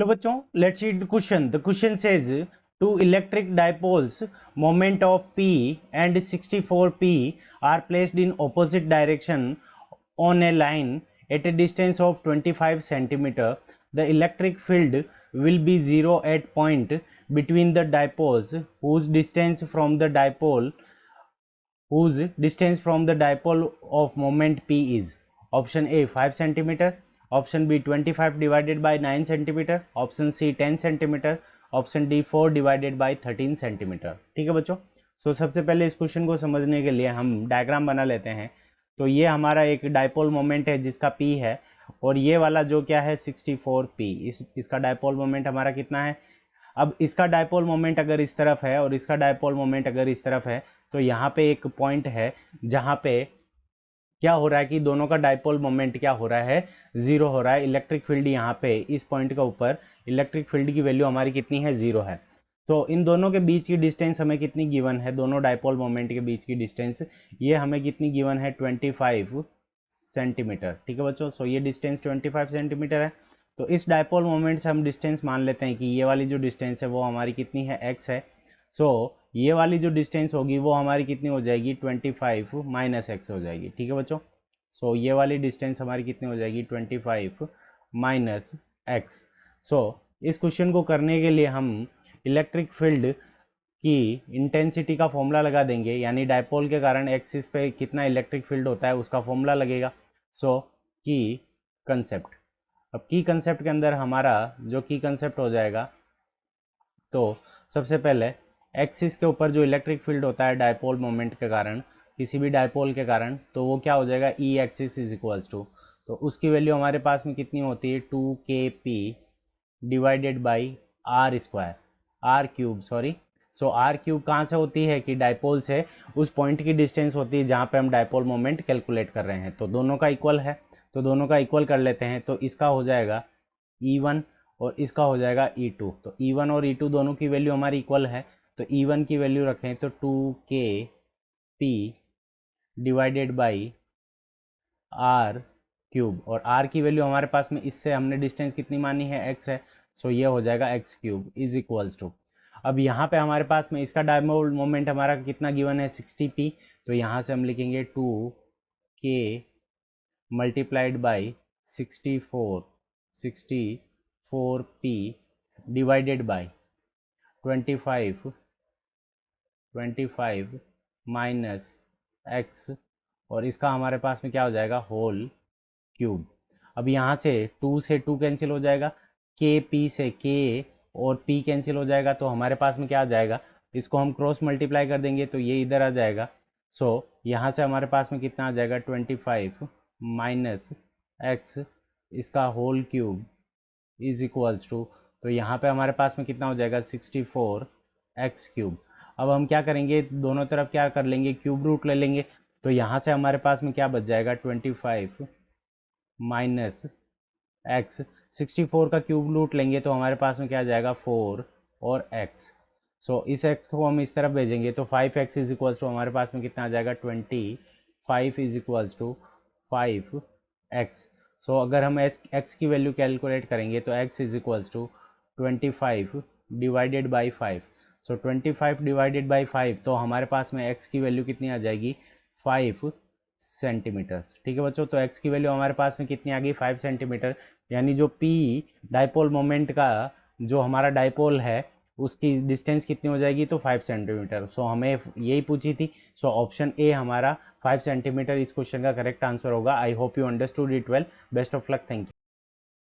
Hello बच्चों, let's read the question. The question says two electric dipoles moment of P and 64P are placed in opposite direction on a line at a distance of 25 centimeter. The electric field will be zero at point between the dipoles whose distance from the dipole of moment P is option A 5 centimeter, option B 25 divided by 9 centimeter, option C 10 centimeter, option D 4 divided by 13 centimetre. ठीक है बच्चों. सबसे पहले इस question को समझने के लिए हम डायग्राम बना लेते हैं. तो ये हमारा एक डायपोल मोमेंट है जिसका P है, और ये वाला जो क्या है 64P. इसका डायपोल मोमेंट हमारा कितना है. अब इसका डायपोल मोमेंट अगर इस तरफ है और इसका डायपोल मोमेंट अगर इस तरफ है, तो यहाँ पे एक पॉइंट है जहाँ पे क्या हो रहा है कि दोनों का डायपोल मोमेंट क्या हो रहा है, जीरो हो रहा है. इलेक्ट्रिक फील्ड यहाँ पे इस पॉइंट का ऊपर इलेक्ट्रिक फील्ड की वैल्यू हमारी कितनी है, जीरो है. तो इन दोनों के बीच की डिस्टेंस हमें कितनी गिवन है, दोनों डायपोल मोमेंट के बीच की डिस्टेंस ये हमें कितनी गिवन है, 25 सेंटीमीटर. ठीक है बच्चों. ये डिस्टेंस 25 सेंटीमीटर है. तो इस डायपोल मोमेंट से हम डिस्टेंस मान लेते हैं कि ये वाली जो डिस्टेंस है वो हमारी कितनी है, x है. ये वाली जो डिस्टेंस होगी वो हमारी कितनी हो जाएगी, 25 माइनस एक्स हो जाएगी. ठीक है बच्चों. ये वाली डिस्टेंस हमारी कितनी हो जाएगी, 25 माइनस एक्स. इस क्वेश्चन को करने के लिए हम इलेक्ट्रिक फील्ड की इंटेंसिटी का फॉर्मूला लगा देंगे, यानी डायपोल के कारण एक्सिस पे कितना इलेक्ट्रिक फील्ड होता है उसका फॉर्मूला लगेगा. की कंसेप्ट. अब की कंसेप्ट के अंदर हमारा जो की कंसेप्ट हो जाएगा, तो सबसे पहले एक्सिस के ऊपर जो इलेक्ट्रिक फील्ड होता है डायपोल मोमेंट के कारण, किसी भी डायपोल के कारण, तो वो क्या हो जाएगा, E axis is equals to, तो उसकी वैल्यू हमारे पास में कितनी होती है, 2kp divided by r square, r cube sorry. R cube कहाँ से होती है कि डायपोल से उस पॉइंट की डिस्टेंस होती है जहाँ पे हम डायपोल मोमेंट कैलकुलेट कर रहे हैं. तो दोनों का इक्वल है, तो दोनों का इक्वल कर लेते हैं. तो इसका हो जाएगा E1 और इसका हो जाएगा E2. तो E1 और E2 दोनों की वैल्यू हमारी इक्वल है. तो E1 की वैल्यू रखें तो 2kp divided by r cube, और आर की वैल्यू हमारे पास में इससे हमने डिस्टेंस कितनी मानी है, x है. ये हो जाएगा x cube is equals to. अब यहाँ पे हमारे पास में इसका डायपोल मोमेंट हमारा कितना गिवन है, 60p. तो यहाँ से हम लिखेंगे 2k multiplied by 64p divided by 25 minus x, और इसका हमारे पास में क्या हो जाएगा, होल क्यूब. अब यहाँ से 2 से 2 कैंसिल हो जाएगा, के पी से के और p कैंसिल हो जाएगा. तो हमारे पास में क्या आ जाएगा, इसको हम क्रॉस मल्टीप्लाई कर देंगे तो ये इधर आ जाएगा. यहाँ से हमारे पास में कितना आ जाएगा, 25 माइनस एक्स, इसका whole cube is equals to. तो यहाँ पे हमारे पास में कितना हो जाएगा, 64x क्यूब. अब हम क्या करेंगे, दोनों तरफ क्या कर लेंगे, क्यूब रूट ले लेंगे. तो यहाँ से हमारे पास में क्या बच जाएगा, 25 माइनस एक्स, 64 का क्यूब रूट लेंगे तो हमारे पास में क्या आ जाएगा, 4 और x. इस x को हम इस तरफ भेजेंगे तो 5x इज इक्वल्स टू हमारे पास में कितना आ जाएगा, 25 इज इक्वल्स टू 5x. अगर हम x की वैल्यू कैलकुलेट करेंगे तो x is equals to 25 divided by 5. 25 divided by 5, तो हमारे पास में x की वैल्यू कितनी आ जाएगी, 5 सेंटीमीटर्स. ठीक है बच्चों. तो x की वैल्यू हमारे पास में कितनी आ गई, 5 सेंटीमीटर. यानी जो p डायपोल मोमेंट का जो हमारा डायपोल है उसकी डिस्टेंस कितनी हो जाएगी, तो 5 सेंटीमीटर. हमें यही पूछी थी. ऑप्शन ए हमारा 5 सेंटीमीटर इस क्वेश्चन का करेक्ट आंसर होगा. I hope you understood it well. Best of luck. Thank you.